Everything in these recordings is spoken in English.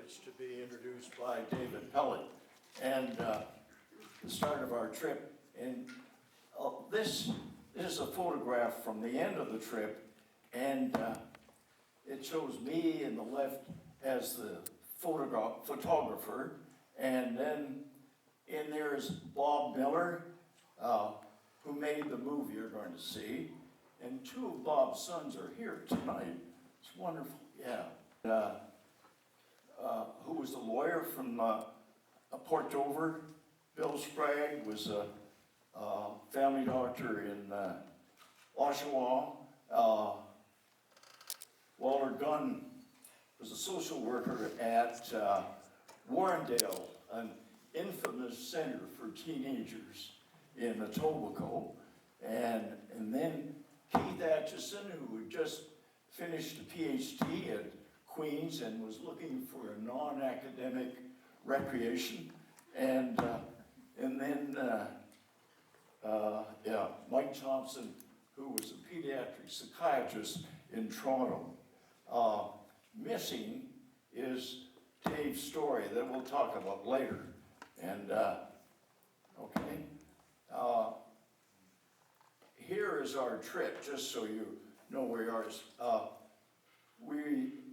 privilege to be introduced by David Pellet and the start of our trip. And this is a photograph from the end of the trip, and it shows me in the left as the photographer, and then in there is Bob Miller, who made the movie you're going to see, and two of Bob's sons are here tonight. It's wonderful, yeah. Who was a lawyer from Port Dover. Bill Sprague was a family doctor in Oshawa. Walter Gunn was a social worker at Warrendale, an infamous center for teenagers in Etobicoke. And then Keith Atchison, who had just finished a PhD at Queen's and was looking for a non-academic recreation. And then Mike Thompson, who was a pediatric psychiatrist in Toronto. Missing is Dave's story that we'll talk about later. And, okay. Here is our trip, just so you know where you are.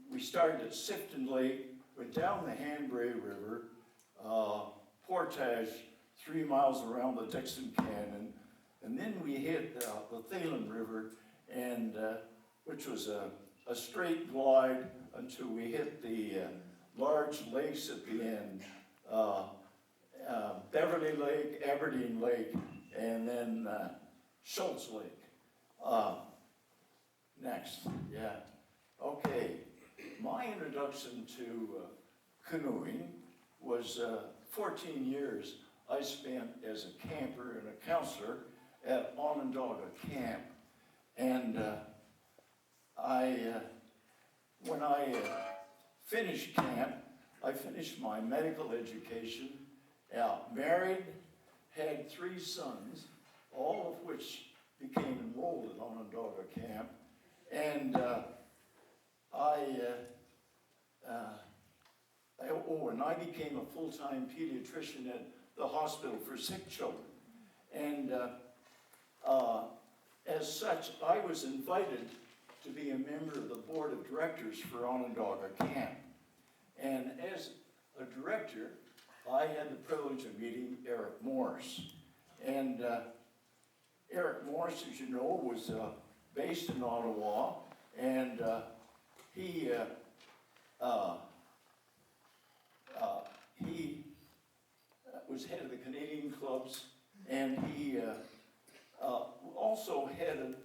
We started at Sifton Lake, went down the Hanbury River, portage 3 miles around the Dixon Canyon, and then we hit the Thelon River, and which was a straight glide until we hit the large lakes at the end, Beverley Lake, Aberdeen Lake, and then Schultz Lake. Next, yeah. Okay, my introduction to canoeing was 14 years I spent as a camper and a counselor at Onondaga Camp. And when I finished camp, I finished my medical education, married, had 3 sons, all of which became enrolled at Onondaga Camp. And I became a full-time pediatrician at the hospital for sick children. And as such, I was invited to be a member of the board of directors for Onondaga Camp. And as a director, I had the privilege of meeting Eric Morris. And Eric Morris, as you know, was based in Ottawa, and he was head of the Canadian clubs, and he also headed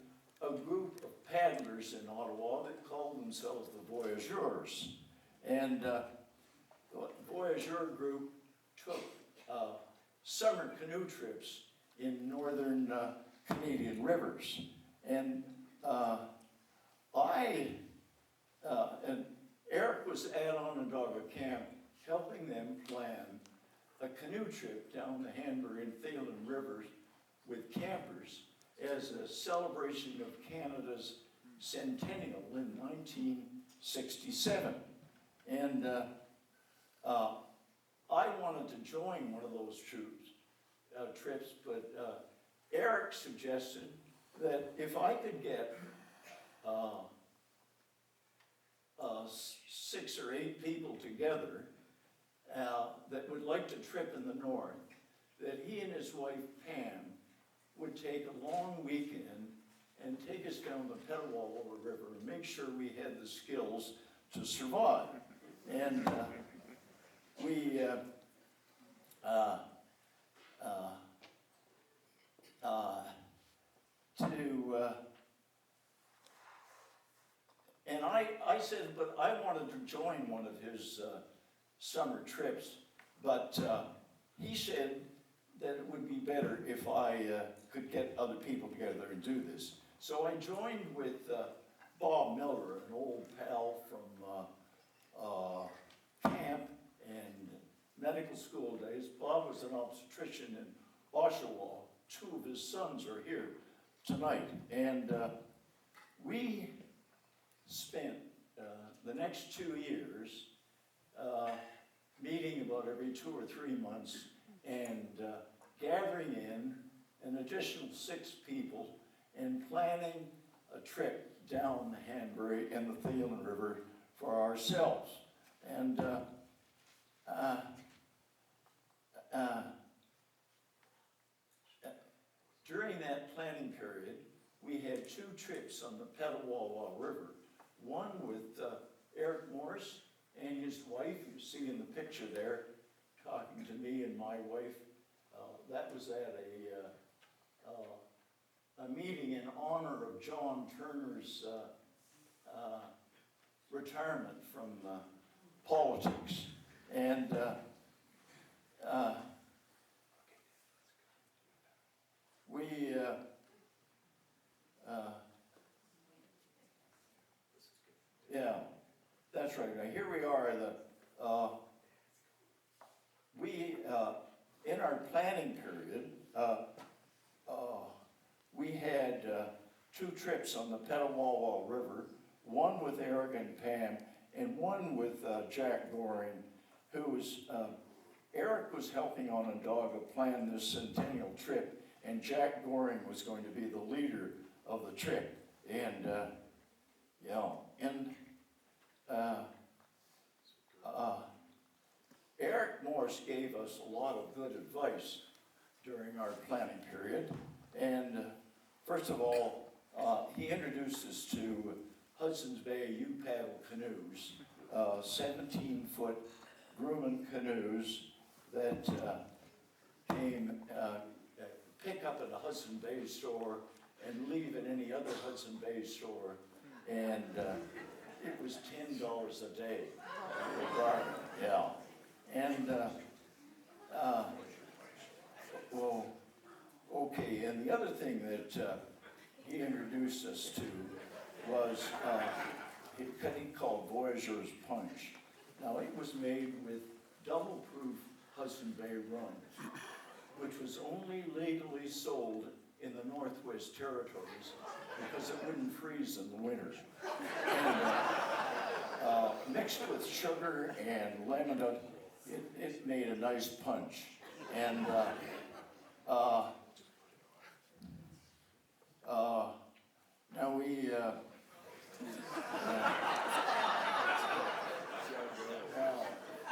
a group of paddlers in Ottawa that called themselves the Voyageurs. And the Voyageur group took summer canoe trips in northern Canadian rivers. And and Eric was at Onondaga Camp helping them plan a canoe trip down the Hanbury and Thelon Rivers with campers as a celebration of Canada's centennial in 1967. And I wanted to join one of those trips, but Eric suggested that if I could get 6 or 8 people together that would like to trip in the north, that he and his wife Pam would take a long weekend and take us down the Petawawa River and make sure we had the skills to survive. And I said, but I wanted to join one of his summer trips, but he said that it would be better if I could get other people together and do this. So I joined with Bob Miller, an old pal from camp and medical school days. Bob was an obstetrician in Oshawa. 2 of his sons are here tonight. And we spent the next 2 years meeting about every 2 or 3 months and gathering in an additional 6 people and planning a trip down the Hanbury and the Thelon River for ourselves. And during that planning period, we had 2 trips on the Petawawa River. One with Eric Morris and his wife, you see in the picture there, talking to me and my wife. That was at a meeting in honor of John Turner's retirement from politics. And yeah, that's right. Now here we are. In our planning period, we had 2 trips on the Petawawa River, one with Eric and Pam, and one with Jack Goring, who was, Eric was helping Onondaga plan this centennial trip, and Jack Goring was going to be the leader of the trip. And, Eric Morse gave us a lot of good advice during our planning period. And first of all, he introduced us to Hudson's Bay U-paddle canoes, 17-foot Grumman canoes that came, pick up at a Hudson Bay store and leave at any other Hudson Bay store. And it was $10 a day. Yeah. And, well, okay, and the other thing that he introduced us to was what he called Voyageur's Punch. Now, it was made with double-proof Hudson Bay rum, which was only legally sold in the Northwest Territories because it wouldn't freeze in the winter. And, mixed with sugar and lemon, it made a nice punch. And now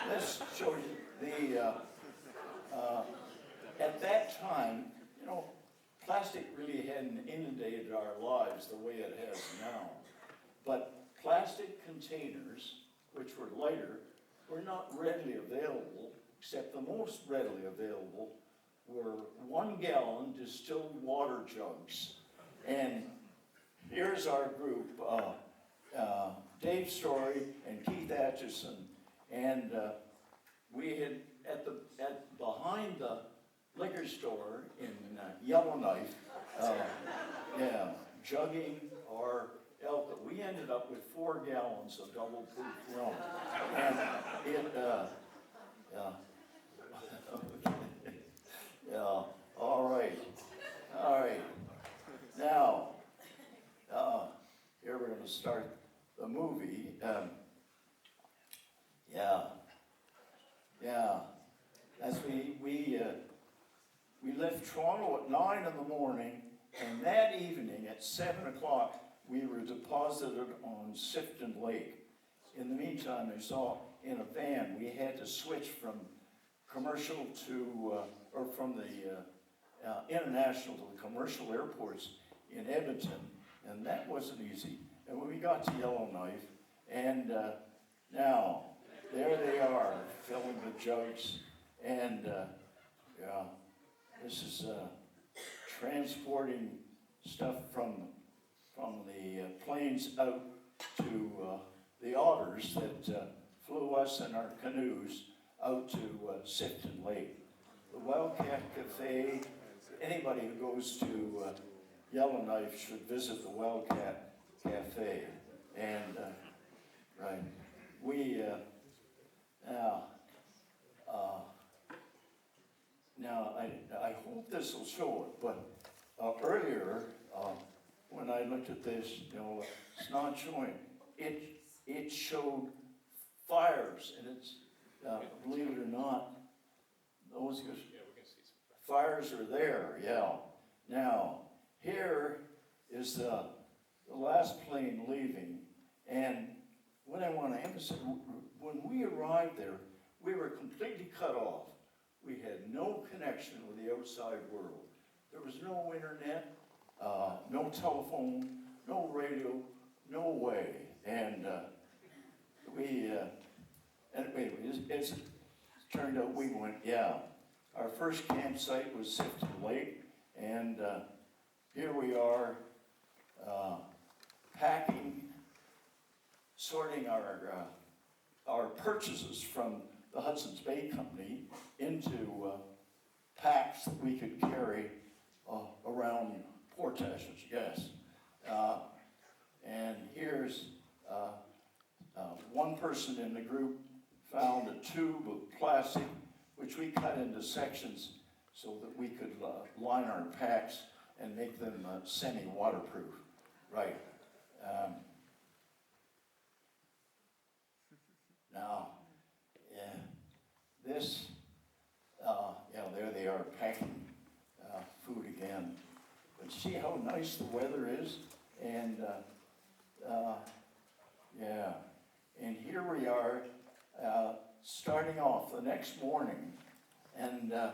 let's show you at that time, plastic really hadn't inundated our lives the way it has now. But plastic containers, which were lighter, were not readily available, except the most readily available were 1-gallon distilled water jugs. And here's our group, Dave Story and Keith Atchison, and we had behind the liquor store in Yellowknife, jugging our elk. We ended up with 4 gallons of double-proof rum, and it, all right. Now, here we're going to start the movie. As we left Toronto at 9 in the morning, and that evening at 7 o'clock, we were deposited on Sifton Lake. In the meantime, I saw in a van, we had to switch from commercial to, or from the international to the commercial airports in Edmonton, and that wasn't easy. And when we got to Yellowknife, and now, there they are, filling the jugs, and this is transporting stuff from the planes out to the Otters that flew us in our canoes out to Sifton Lake. The Wildcat Cafe, anybody who goes to Yellowknife should visit the Wildcat Cafe. And, right, we, now I hope this will show it, but earlier, when I looked at this, it's not showing. It showed fires, and it's, believe it or not, those fires are there, yeah. Now, here is the last plane leaving, and what I want to emphasize, when we arrived there, we were completely cut off. We had no connection with the outside world. There was no internet, no telephone, no radio, no way. And anyway, it's turned out we went, yeah. Our first campsite was Sifton Lake, and here we are packing, sorting our purchases from the Hudson's Bay Company into packs that we could carry around portages, yes. And here's one person in the group found a tube of plastic, which we cut into sections so that we could line our packs and make them semi-waterproof, right? Now, this, there they are packing food again. But see how nice the weather is? And, and here we are starting off the next morning. And the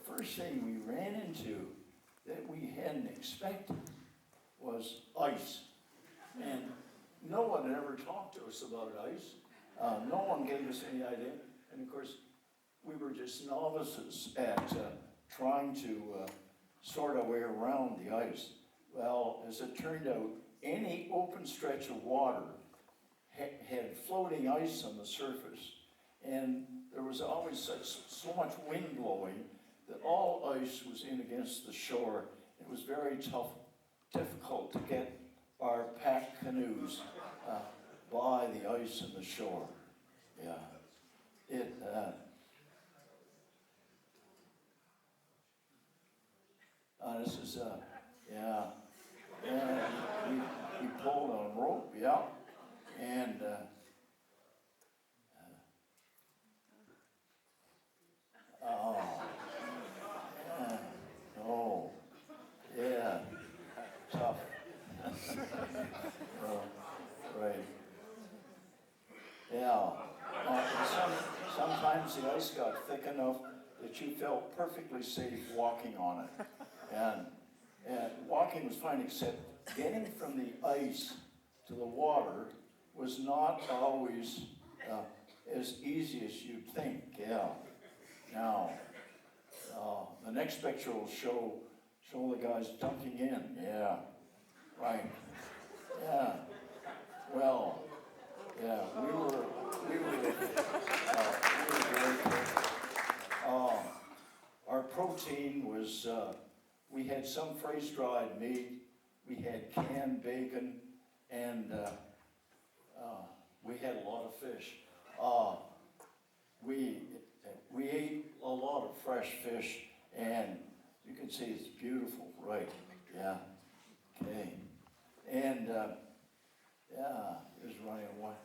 first thing we ran into that we hadn't expected was ice. And no one had ever talked to us about ice. No one gave us any idea. And of course, we were just novices at trying to sort our way around the ice. Well, as it turned out, any open stretch of water had floating ice on the surface. And there was always so much wind blowing that all ice was in against the shore. It was very difficult to get our packed canoes by the ice and the shore. Yeah. This is, we pulled on a rope, yeah, and tough. Right. Yeah. Sometimes the ice got thick enough that you felt perfectly safe walking on it. And walking was fine, except getting from the ice to the water was not always as easy as you'd think, yeah. Now, the next picture will show the guys dunking in, yeah, right, yeah. Well, yeah, we were very good. Our protein was, we had some freeze-dried meat, we had canned bacon, and we had a lot of fish. We ate a lot of fresh fish, and you can see it's beautiful, right? Yeah. Okay. And here's running away.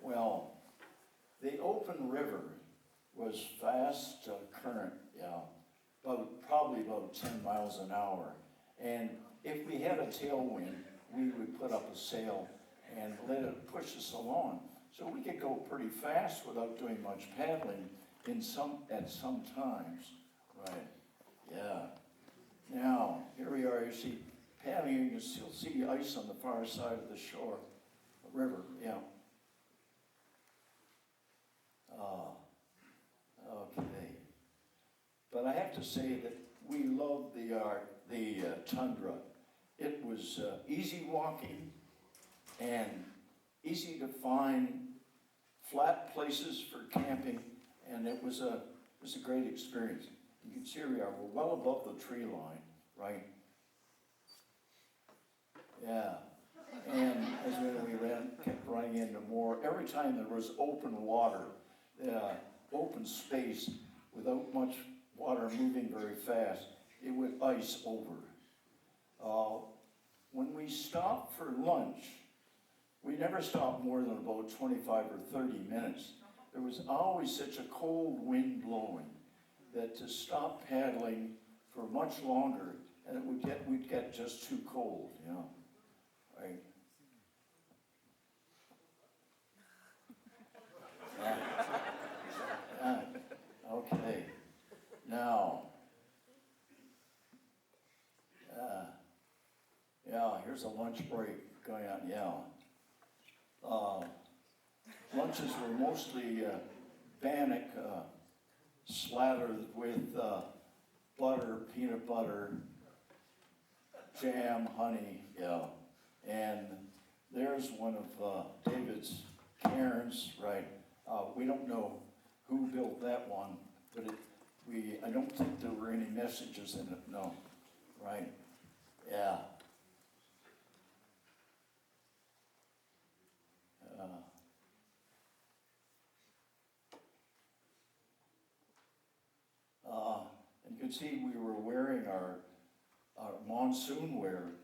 Well, the open river was fast current, yeah, probably about 10 miles an hour. And if we had a tailwind, we would put up a sail and let it push us along. So we could go pretty fast without doing much paddling at some times. Right, yeah. Now, here we are, you see, paddling, you can still see ice on the far side of the shore, the river, yeah. Okay. But I have to say that we loved the tundra. It was easy walking and easy to find flat places for camping, and it was a great experience. You can see here we are, we're well above the tree line, right? Yeah. And as we kept running into more, every time there was open water, open space, without much water moving very fast, it would ice over. When we stopped for lunch, we never stopped more than about 25 or 30 minutes. There was always such a cold wind blowing that to stop paddling for much longer, and we'd get just too cold, you know, right? Okay, now, here's a lunch break going on, lunches were mostly bannock slathered with butter, peanut butter, jam, honey, and there's one of David's cairns, right? We don't know who built that one, but I don't think there were any messages in it, no, right? Yeah. And you can see we were wearing our monsoon wear,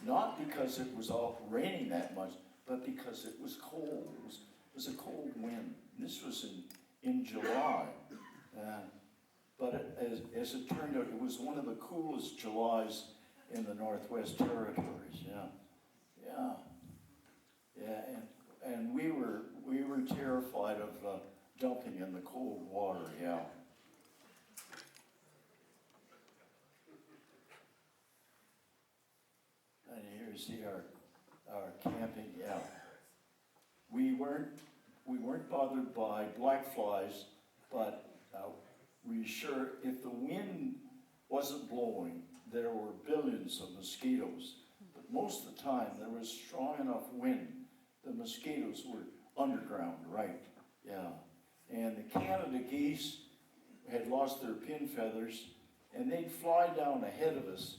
not because it was all raining that much, but because it was cold. It was a cold wind. This was in July. But as it turned out, it was one of the coolest Julys in the Northwest Territories. And we were terrified of dumping in the cold water. And here you see our camping. We weren't bothered by black flies, but if the wind wasn't blowing, there were billions of mosquitoes. But most of the time, there was strong enough wind, the mosquitoes were underground, right? And the Canada geese had lost their pin feathers, and they'd fly down ahead of us,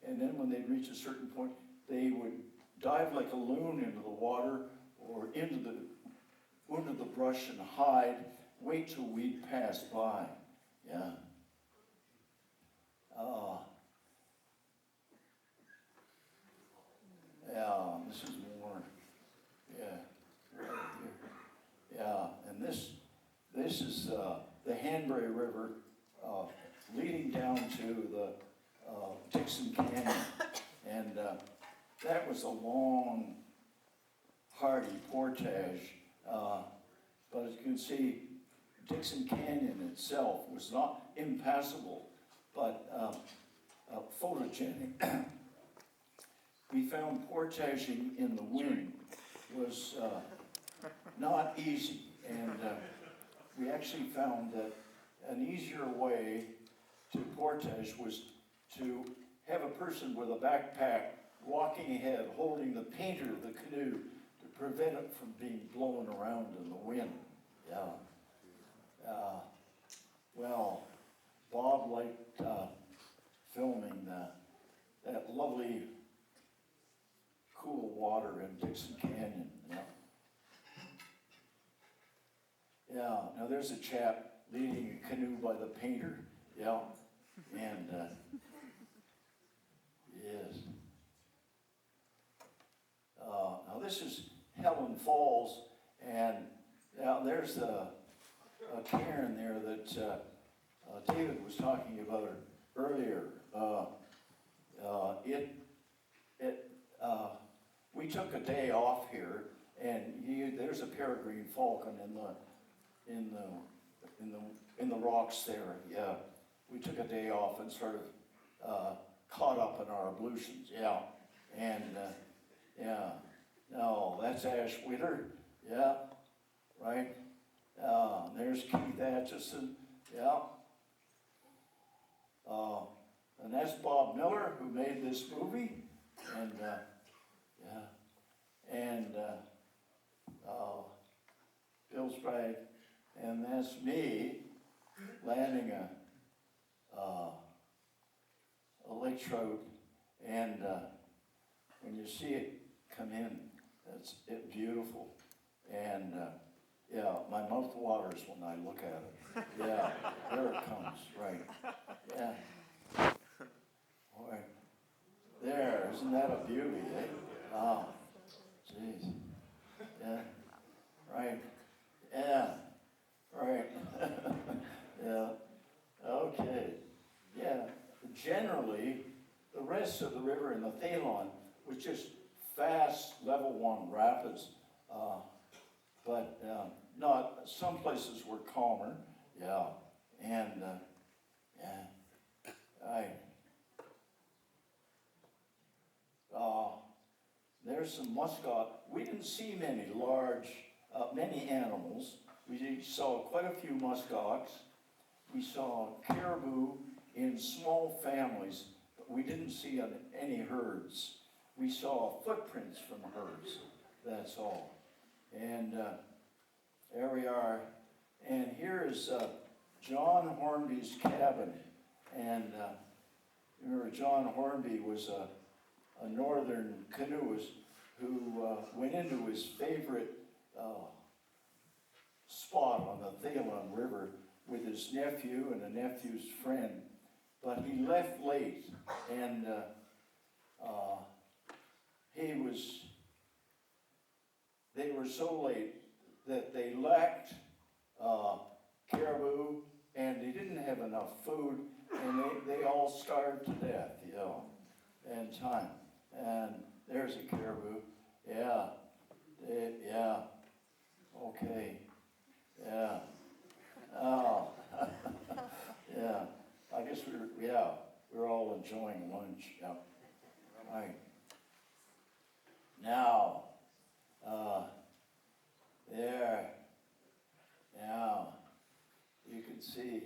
and then when they'd reach a certain point, they would dive like a loon into the water or into the brush and hide, wait till we'd pass by. This is more, right here. And this is the Hanbury River leading down to the Dixon Canyon. And that was a long, hardy portage. But as you can see, Dixon Canyon itself was not impassable, but photogenic. We found portaging in the wind was not easy, and we actually found that an easier way to portage was to have a person with a backpack walking ahead, holding the painter of the canoe to prevent it from being blown around in the wind. Well, Bob liked filming that lovely, cool water in Dixon Canyon. Now there's a chap leading a canoe by the painter. And yes. Now this is Helen Falls, and now there's a cairn there that David was talking about earlier. We took a day off here, and there's a peregrine falcon in the rocks there. We took a day off and sort of caught up in our ablutions. And no, that's Ash Witter. Right. There's Keith Atchison. And that's Bob Miller, who made this movie. And Bill Sprague. And that's me landing a lake trout. And when you see it come in, it's beautiful. And my mouth waters when I look at it. There it comes, right. Boy, there, isn't that a beauty, eh? Oh, jeez. the Thelon was just fast level 1 rapids. But not, some places were calmer, yeah. And there's some muskot. We didn't see many many animals. We saw quite a few muskox. We saw caribou in small families, but we didn't see any herds. We saw footprints from herds, that's all. And there we are. And here is John Hornby's cabin. And remember, John Hornby was a northern canoeist who went into his favorite spot on the Thelon River with his nephew and a nephew's friend. But he left late, and they were so late that they lacked caribou, and they didn't have enough food, and they all starved to death, you know, in time. And there's a caribou. Yeah. Yeah. Okay. Yeah. Oh. Yeah. I guess we're all enjoying lunch. Yeah. Right. Now, there. Now, you can see.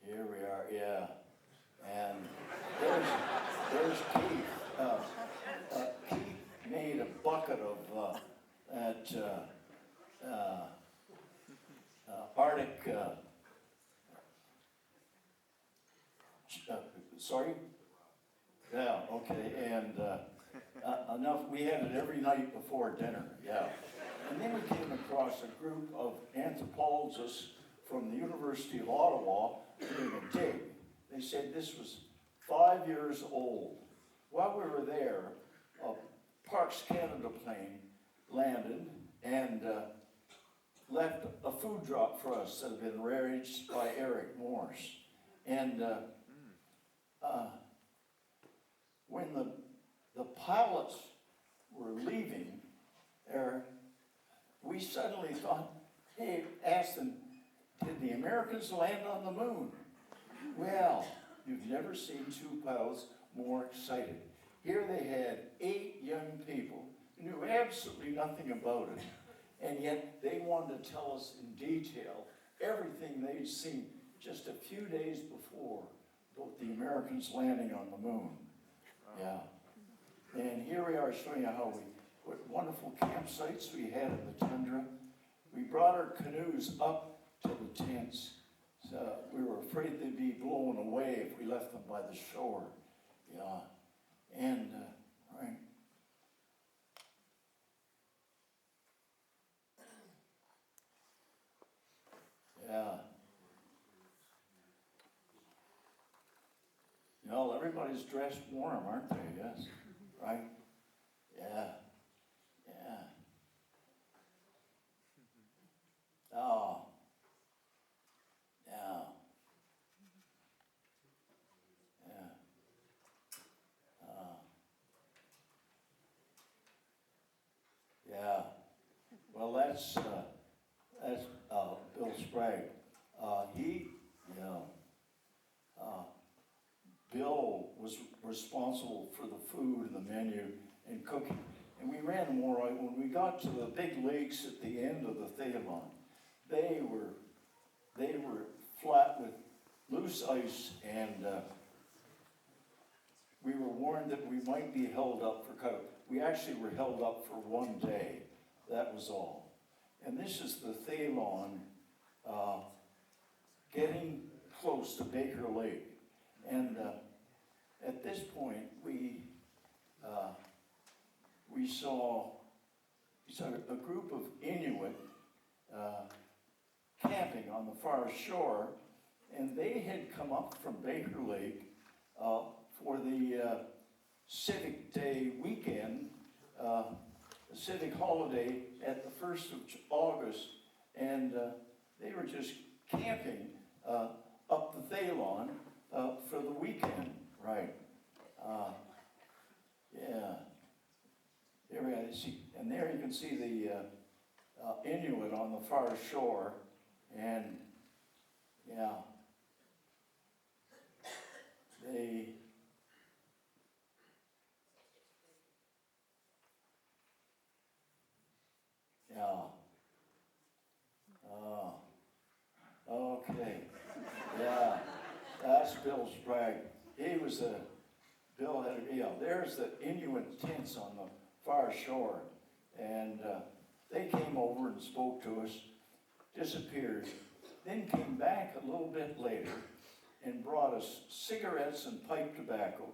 Here we are, yeah. And there's Keith. Keith made a bucket of that Arctic, sorry? Yeah, okay, and enough, we had it every night before dinner, yeah. And then we came across a group of anthropologists from the University of Ottawa doing a dig. They said this was 5 years old. While we were there, a Parks Canada plane landed and left a food drop for us that had been arranged by Eric Morse. And when the pilots were leaving, we suddenly thought, hey, asked them, did the Americans land on the moon? Well, you've never seen two pilots more excited. Here they had 8 young people who knew absolutely nothing about it, and yet they wanted to tell us in detail everything they'd seen just a few days before about the Americans landing on the moon. Yeah. And here we are showing you what wonderful campsites we had in the tundra. We brought our canoes up to the tents. So we were afraid they'd be blown away if we left them by the shore. Yeah. And, right. Yeah. You know, everybody's dressed warm, aren't they? Yes. Right? Yeah. Yeah. Oh. Yeah. Yeah. Yeah. Well, that's Bill Sprague. Bill was responsible for the food and the menu and cooking. And we ran them all right. When we got to the big lakes at the end of the Thelon, they were flat with loose ice, and we were warned that we might be held up for cut. We actually were held up for 1 day. That was all. And this is the Thelon getting close to Baker Lake. And at this point, we saw a group of Inuit camping on the far shore, and they had come up from Baker Lake for the Civic Day weekend, the civic holiday at the 1st of August, and they were just camping up the Thelon for the weekend, right? Yeah. There we are. See, and there you can see the Inuit on the far shore, and yeah, they. Yeah. Okay. Yeah. That's Bill's brag. He was a Bill had a, yeah, there's the Inuit tents on the far shore. And they came over and spoke to us, disappeared, then came back a little bit later and brought us cigarettes and pipe tobacco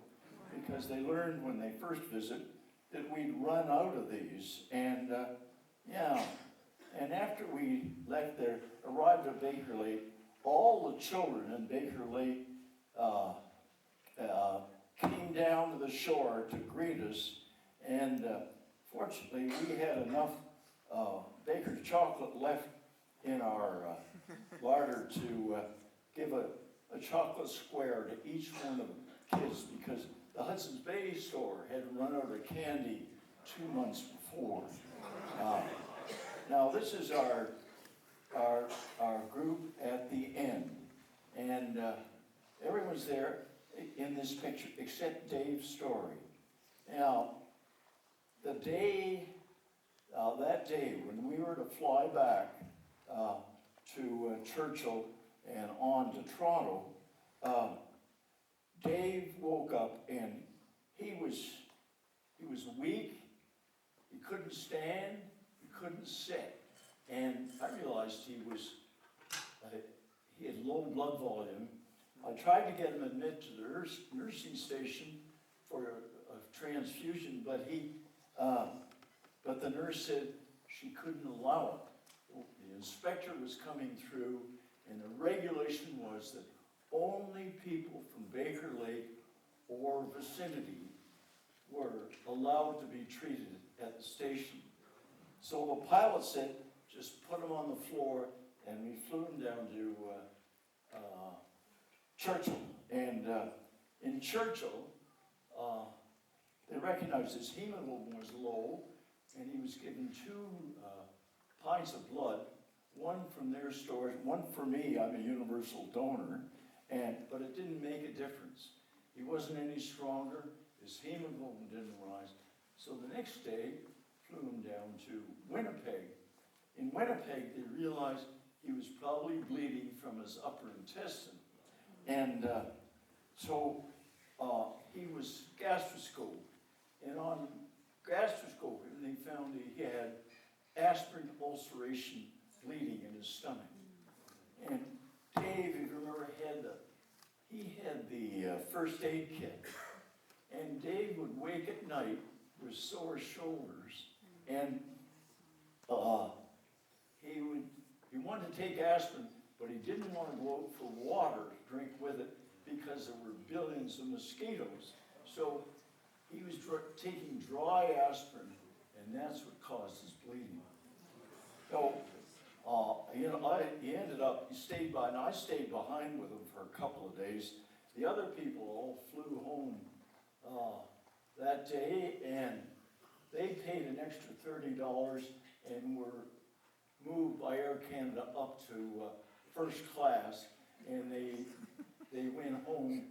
because they learned when they first visited that we'd run out of these. And yeah, and after we left there, arrived at Baker Lake, all the children in Baker Lake came down to the shore to greet us, and fortunately we had enough Baker's chocolate left in our larder to give a chocolate square to each one of the kids because the Hudson's Bay store had run out of candy 2 months before. Now this is our group at the end, and everyone's there in this picture except Dave's story. Now, that day when we were to fly back to Churchill and on to Toronto, Dave woke up and he was weak, he couldn't stand, he couldn't sit, and I realized he had low blood volume. I tried to get him admitted to the nursing station for a transfusion, but the nurse said she couldn't allow it. The inspector was coming through, and the regulation was that only people from Baker Lake or vicinity were allowed to be treated at the station. So the pilot said, just put him on the floor, and we flew him down to Churchill. And in Churchill, they recognized his hemoglobin was low, and he was given 2 pints of blood, one from their stores, one for me. I'm a universal donor, but it didn't make a difference. He wasn't any stronger. His hemoglobin didn't rise. So the next day, flew him down to Winnipeg. In Winnipeg, they realized he was probably bleeding from his upper intestine. And so he was gastroscoped. And on gastroscopy, they found he had aspirin ulceration bleeding in his stomach. And Dave, if you remember, he had the first aid kit. And Dave would wake at night with sore shoulders. And he wanted to take aspirin, but he didn't want to go out for water to drink with it because there were billions of mosquitoes. So he was taking dry aspirin, and that's what caused his bleeding. So, he stayed by, and I stayed behind with him for a couple of days. The other people all flew home that day, and they paid an extra $30 and were moved by Air Canada up to first class, and they went home